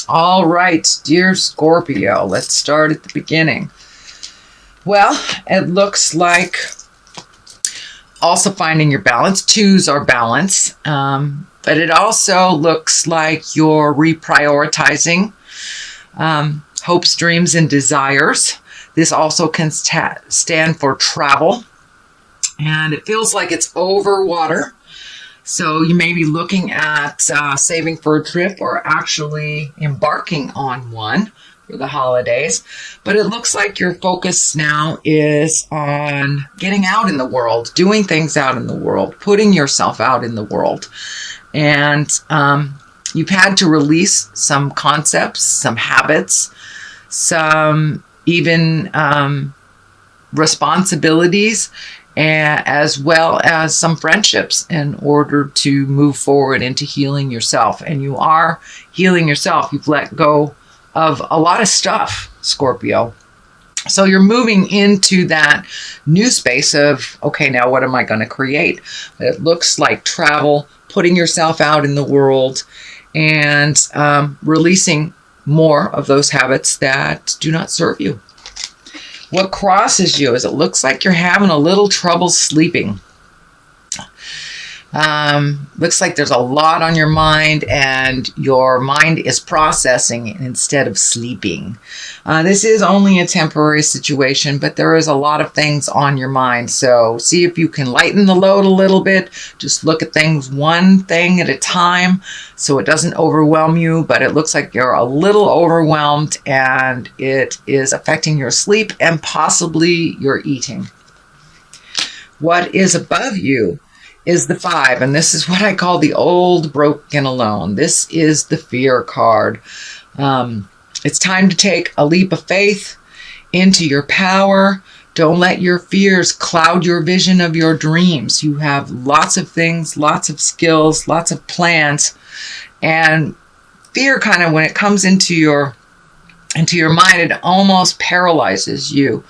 All right, dear Scorpio, let's start at the beginning. Well, it looks like also finding your balance. Twos are balance, but it also looks like you're reprioritizing hopes, dreams, and desires. This also can stand for travel, and it feels like it's over water. So you may be looking at saving for a trip or actually embarking on one for the holidays. But it looks like your focus now is on getting out in the world, doing things out in the world, putting yourself out in the world. And you've had to release some concepts, some habits, some even responsibilities, as well as some friendships in order to move forward into healing yourself. And you are healing yourself. You've let go of a lot of stuff, Scorpio. So you're moving into that new space of, okay, now what am I going to create? It looks like travel, putting yourself out in the world, and releasing more of those habits that do not serve you. What crosses you is it looks like you're having a little trouble sleeping. Looks like there's a lot on your mind and your mind is processing instead of sleeping. This is only a temporary situation, but there is a lot of things on your mind. So see if you can lighten the load a little bit. Just look at things one thing at a time so it doesn't overwhelm you, but it looks like you're a little overwhelmed and it is affecting your sleep and possibly your eating. What is above you is the 5, and this is what I call the old, broken, alone. This is the fear card. It's time to take a leap of faith into your power. Don't let your fears cloud your vision of your dreams. You have lots of things, lots of skills, lots of plans, and fear kind of, when it comes into your mind, it almost paralyzes you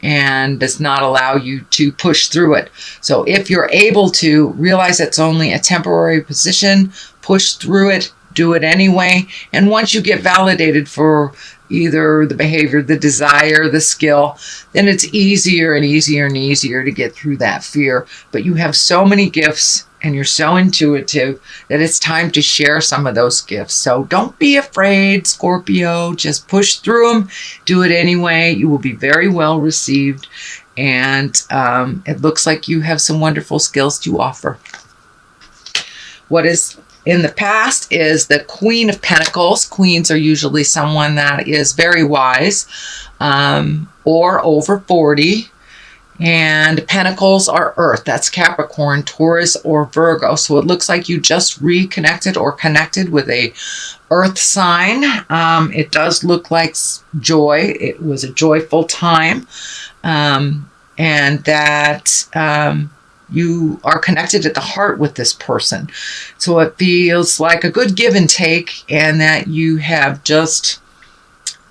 and does not allow you to push through it. So if you're able to realize it's only a temporary position, push through it, do it anyway. And once you get validated for either the behavior, the desire, the skill, then it's easier and easier and easier to get through that fear. But you have so many gifts and you're so intuitive that it's time to share some of those gifts. So don't be afraid, Scorpio. Just push through them. Do it anyway. You will be very well received. And it looks like you have some wonderful skills to offer. What is in the past is the Queen of Pentacles. Queens are usually someone that is very wise or over 40. And Pentacles are Earth. That's Capricorn, Taurus, or Virgo. So it looks like you just reconnected or connected with a Earth sign. It does look like joy. It was a joyful time. And that you are connected at the heart with this person. So it feels like a good give and take, and that you have just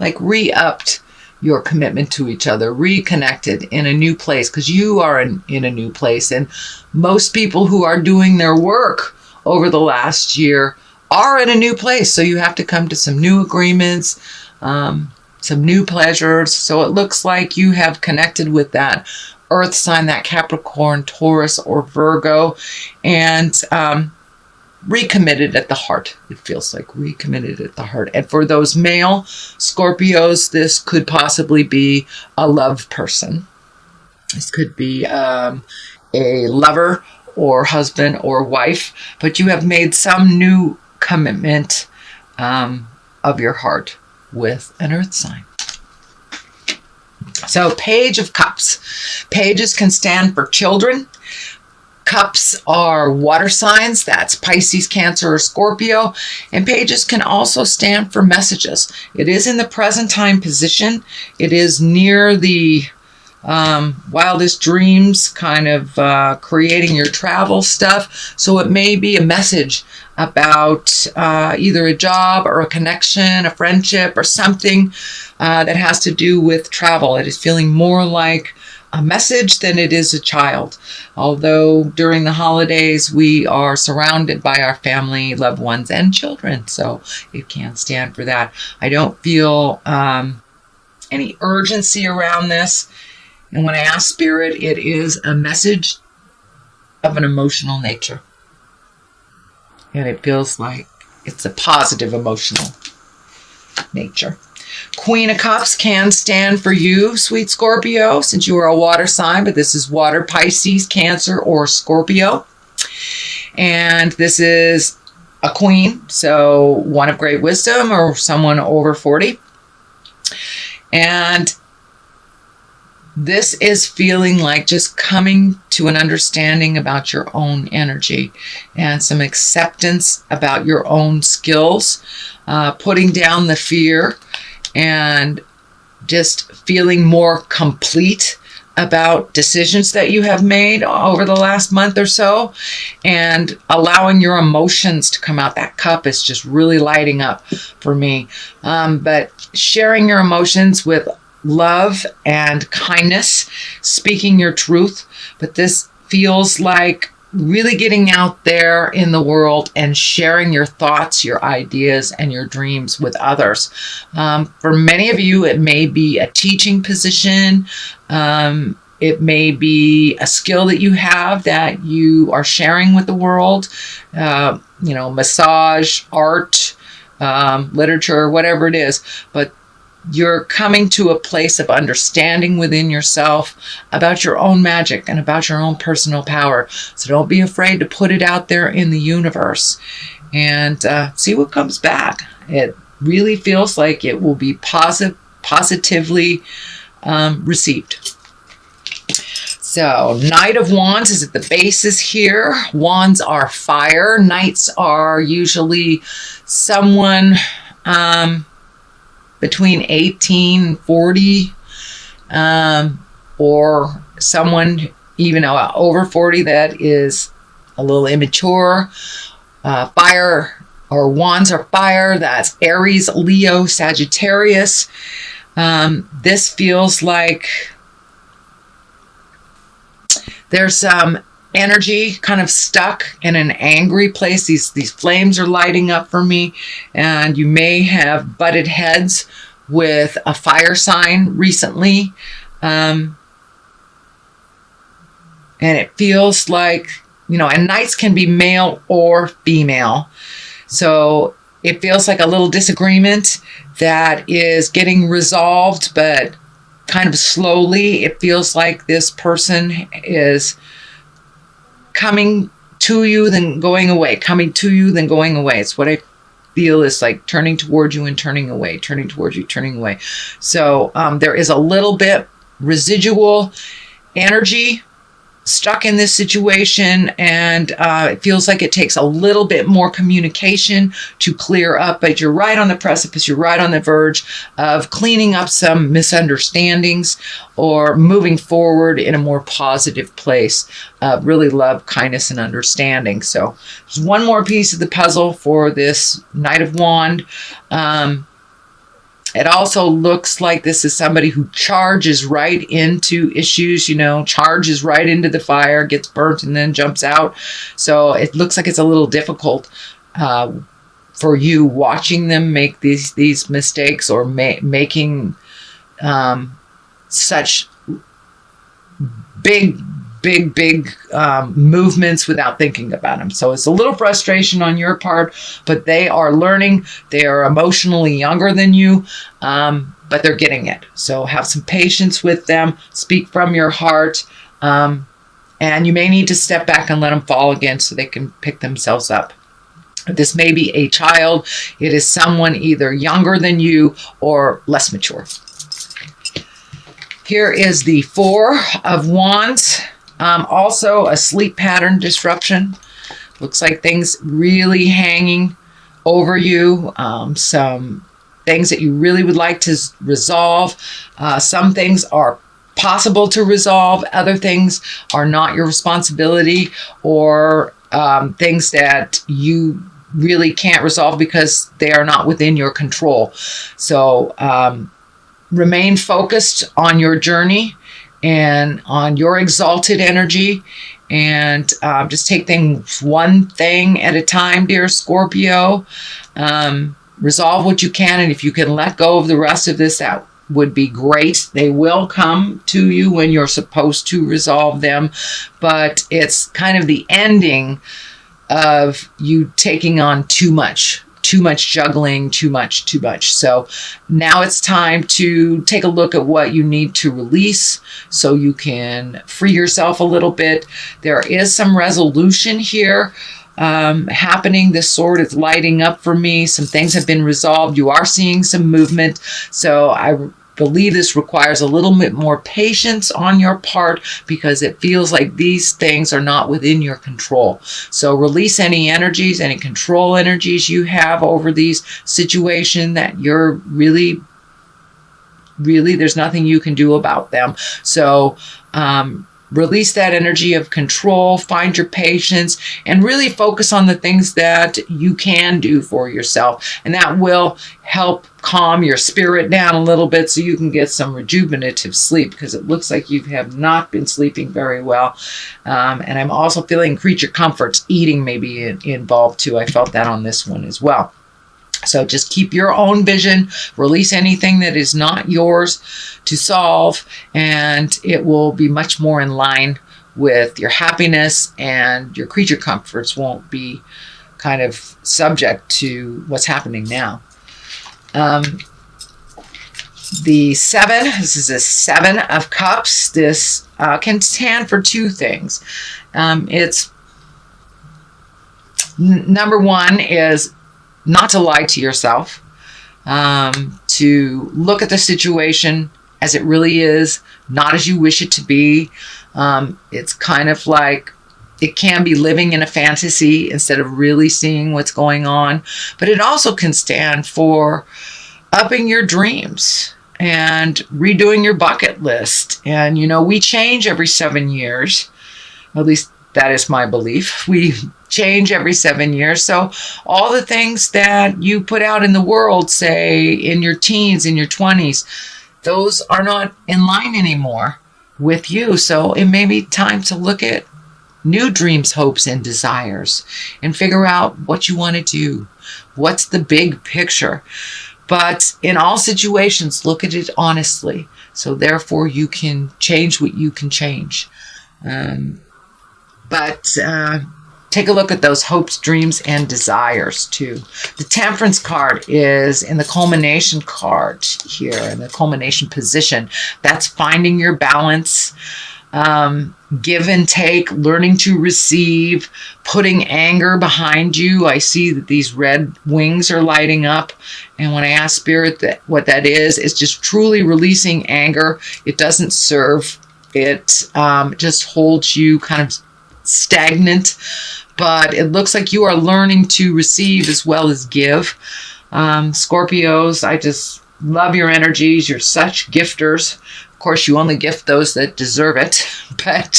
like re-upped your commitment to each other, reconnected in a new place, because you are in a new place. And most people who are doing their work over the last year are in a new place. So you have to come to some new agreements, some new pleasures. So it looks like you have connected with that Earth sign, that Capricorn, Taurus, or Virgo, and recommitted at the heart. It feels like recommitted at the heart. And for those male Scorpios, this could possibly be a love person. This could be a lover or husband or wife, but you have made some new commitment of your heart with an Earth sign. So Page of Cups. Pages can stand for children. Cups are water signs. That's Pisces, Cancer, or Scorpio. And pages can also stand for messages. It is in the present time position. It is near the wildest dreams, kind of creating your travel stuff. So it may be a message about either a job or a connection, a friendship, or something that has to do with travel. It is feeling more like a message than it is a child. Although during the holidays, we are surrounded by our family, loved ones, and children. So it can stand for that. I don't feel any urgency around this. And when I ask Spirit, it is a message of an emotional nature. And it feels like it's a positive emotional nature. Queen of Cups can stand for you, sweet Scorpio, since you are a water sign, but this is water, Pisces, Cancer, or Scorpio. And this is a queen, so one of great wisdom or someone over 40. And this is feeling like just coming to an understanding about your own energy and some acceptance about your own skills, putting down the fear and just feeling more complete about decisions that you have made over the last month or so, and allowing your emotions to come out. That cup is just really lighting up for me. But sharing your emotions with love and kindness, speaking your truth. But this feels like really getting out there in the world and sharing your thoughts, your ideas, and your dreams with others. For many of you, it may be a teaching position. It may be a skill that you have that you are sharing with the world. Massage, art, literature, whatever it is. But you're coming to a place of understanding within yourself about your own magic and about your own personal power. So don't be afraid to put it out there in the universe and see what comes back. It really feels like it will be positively received. So Knight of Wands is at the basis here. Wands are fire. Knights are usually someone between 18 and 40, or someone even over 40 that is a little immature. Fire or wands are fire. That's Aries, Leo, Sagittarius. This feels like there's some energy kind of stuck in an angry place. These flames are lighting up for me, and you may have butted heads with a fire sign recently, and it feels like, and knights can be male or female, so it feels like a little disagreement that is getting resolved, but kind of slowly. It feels like this person is coming to you, then going away, coming to you, then going away. It's what I feel is like turning towards you and turning away, turning towards you, turning away. So there is a little bit residual energy stuck in this situation, and it feels like it takes a little bit more communication to clear up, but you're right on the precipice, you're right on the verge of cleaning up some misunderstandings or moving forward in a more positive place. Really love, kindness, and understanding. So there's one more piece of the puzzle for this Knight of Wands. It also looks like this is somebody who charges right into issues, charges right into the fire, gets burnt, and then jumps out. So it looks like it's a little difficult for you watching them make these mistakes or making such big movements without thinking about them. So it's a little frustration on your part, but they are learning. They are emotionally younger than you, but they're getting it. So have some patience with them. Speak from your heart, and you may need to step back and let them fall again so they can pick themselves up. This may be a child. It is someone either younger than you or less mature. Here is the Four of Wands. Also a sleep pattern disruption. Looks like things really hanging over you. Some things that you really would like to resolve. Some things are possible to resolve. Other things are not your responsibility, or things that you really can't resolve because they are not within your control. So remain focused on your journey and on your exalted energy, and just take things one thing at a time, dear Scorpio. Resolve what you can, and if you can let go of the rest of this, that would be great. They will come to you when you're supposed to resolve them, but it's kind of the ending of you taking on too much juggling, too much. So now it's time to take a look at what you need to release so you can free yourself a little bit. There is some resolution here happening. This sword is lighting up for me. Some things have been resolved. You are seeing some movement. So I believe this requires a little bit more patience on your part because it feels like these things are not within your control. So release any energies, any control energies you have over these situations that you're really, there's nothing you can do about them. So release that energy of control, find your patience, and really focus on the things that you can do for yourself. And that will help calm your spirit down a little bit so you can get some rejuvenative sleep, because it looks like you have not been sleeping very well. And I'm also feeling creature comforts, eating may be involved too. I felt that on this one as well. So just keep your own vision, release anything that is not yours to solve, and it will be much more in line with your happiness, and your creature comforts won't be kind of subject to what's happening now. The 7, this is a 7 of Cups. This can stand for two things. It's number one is not to lie to yourself, to look at the situation as it really is, not as you wish it to be. It's kind of like it can be living in a fantasy instead of really seeing what's going on. But it also can stand for upping your dreams and redoing your bucket list. And, you know, we change every 7 years, at least that is my belief. We change every 7 years. So all the things that you put out in the world, say in your teens, in your 20s, those are not in line anymore with you. So it may be time to look at new dreams, hopes, and desires and figure out what you want to do. What's the big picture? But in all situations, look at it honestly. So therefore you can change what you can change. But take a look at those hopes, dreams, and desires too. The Temperance card is in the culmination card here, in the culmination position. That's finding your balance, give and take, learning to receive, putting anger behind you. I see that these red wings are lighting up. And when I ask Spirit what that is, it's just truly releasing anger. It doesn't serve. It just holds you kind of stagnant, but it looks like you are learning to receive as well as give. Scorpios, I just love your energies. You're such gifters. Of course, you only gift those that deserve it, but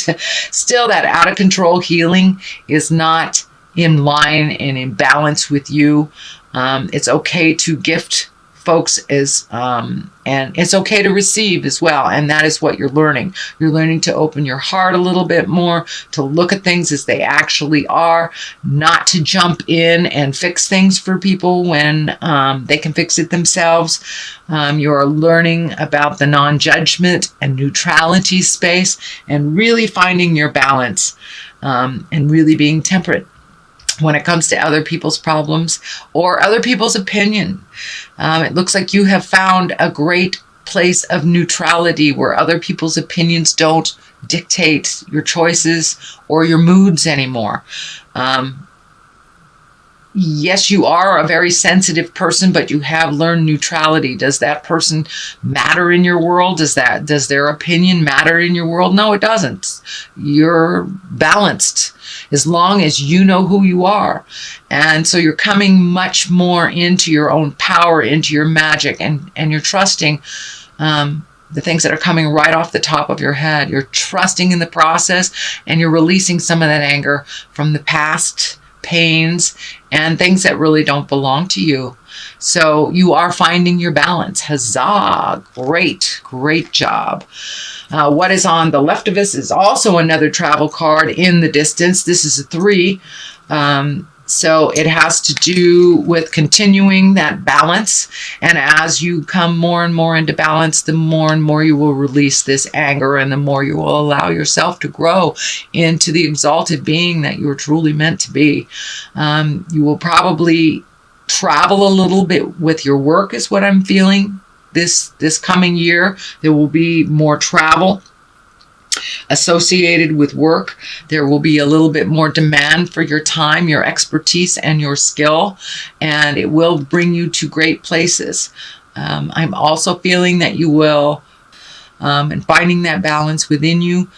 still that out of control healing is not in line and in balance with you. It's okay to gift folks and it's okay to receive as well. And that is what you're learning. You're learning to open your heart a little bit more, to look at things as they actually are, not to jump in and fix things for people when they can fix it themselves. You're learning about the non-judgment and neutrality space and really finding your balance and really being temperate when it comes to other people's problems or other people's opinion. It looks like you have found a great place of neutrality where other people's opinions don't dictate your choices or your moods anymore. Yes, you are a very sensitive person, but you have learned neutrality. Does that person matter in your world? Does their opinion matter in your world? No, it doesn't. You're balanced as long as you know who you are. And so you're coming much more into your own power, into your magic, and you're trusting the things that are coming right off the top of your head. You're trusting in the process, and you're releasing some of that anger from the past pains and things that really don't belong to you. So you are finding your balance. Huzzah! Great, great job. What is on the left of us is also another travel card in the distance. This is a 3. So it has to do with continuing that balance. And as you come more and more into balance, the more and more you will release this anger, and the more you will allow yourself to grow into the exalted being that you are truly meant to be. You will probably travel a little bit with your work, is what I'm feeling. This coming year, there will be more travel associated with work. There will be a little bit more demand for your time, your expertise, and your skill, and it will bring you to great places. I'm also feeling that you will, and finding that balance within you,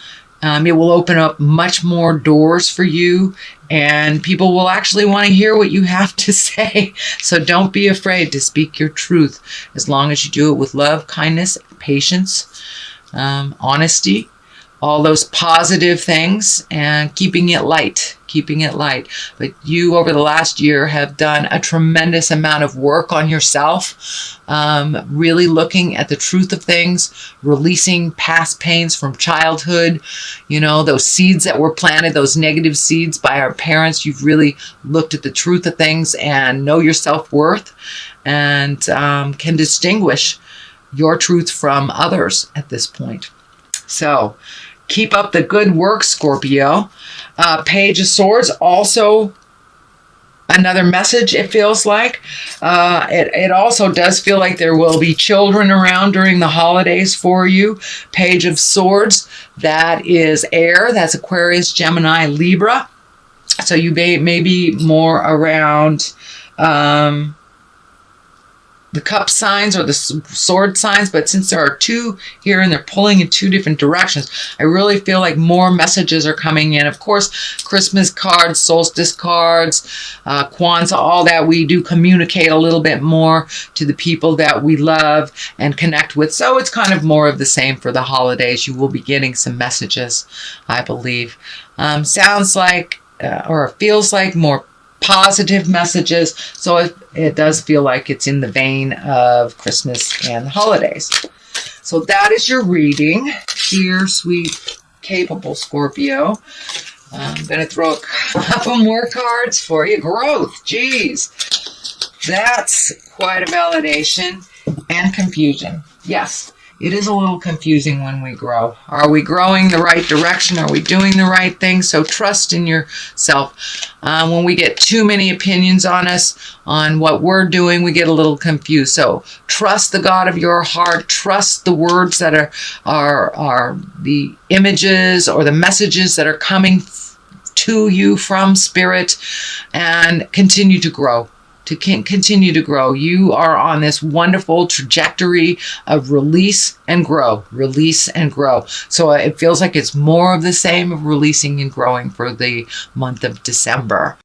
it will open up much more doors for you, and people will actually want to hear what you have to say. So don't be afraid to speak your truth, as long as you do it with love, kindness, patience, honesty, all those positive things, and keeping it light. But you, over the last year, have done a tremendous amount of work on yourself, really looking at the truth of things, releasing past pains from childhood, those seeds that were planted, those negative seeds by our parents. You've really looked at the truth of things and know your self-worth, and can distinguish your truth from others at this point. So keep up the good work, Scorpio. Page of Swords, also another message, it feels like. It also does feel like there will be children around during the holidays for you. Page of Swords, that is air. That's Aquarius, Gemini, Libra. So you may be more around the cup signs or the sword signs, but since there are 2 here and they're pulling in 2 different directions, I really feel like more messages are coming in. Of course, Christmas cards, solstice cards, Kwanzaa, all that, we do communicate a little bit more to the people that we love and connect with. So it's kind of more of the same for the holidays. You will be getting some messages, I believe. Sounds like, or feels like, more positive messages. So it does feel like it's in the vein of Christmas and the holidays. So that is your reading. Dear, sweet, capable Scorpio. I'm going to throw a couple more cards for you. Growth. Geez. That's quite a validation. And confusion. Yes. It is a little confusing when we grow. Are we growing the right direction? Are we doing the right thing? So trust in yourself. When we get too many opinions on us, on what we're doing, we get a little confused. So trust the God of your heart. Trust the words that are the images or the messages that are coming to you from Spirit, and continue to grow. Continue to grow. You are on this wonderful trajectory of release and grow, release and grow. So it feels like it's more of the same of releasing and growing for the month of December.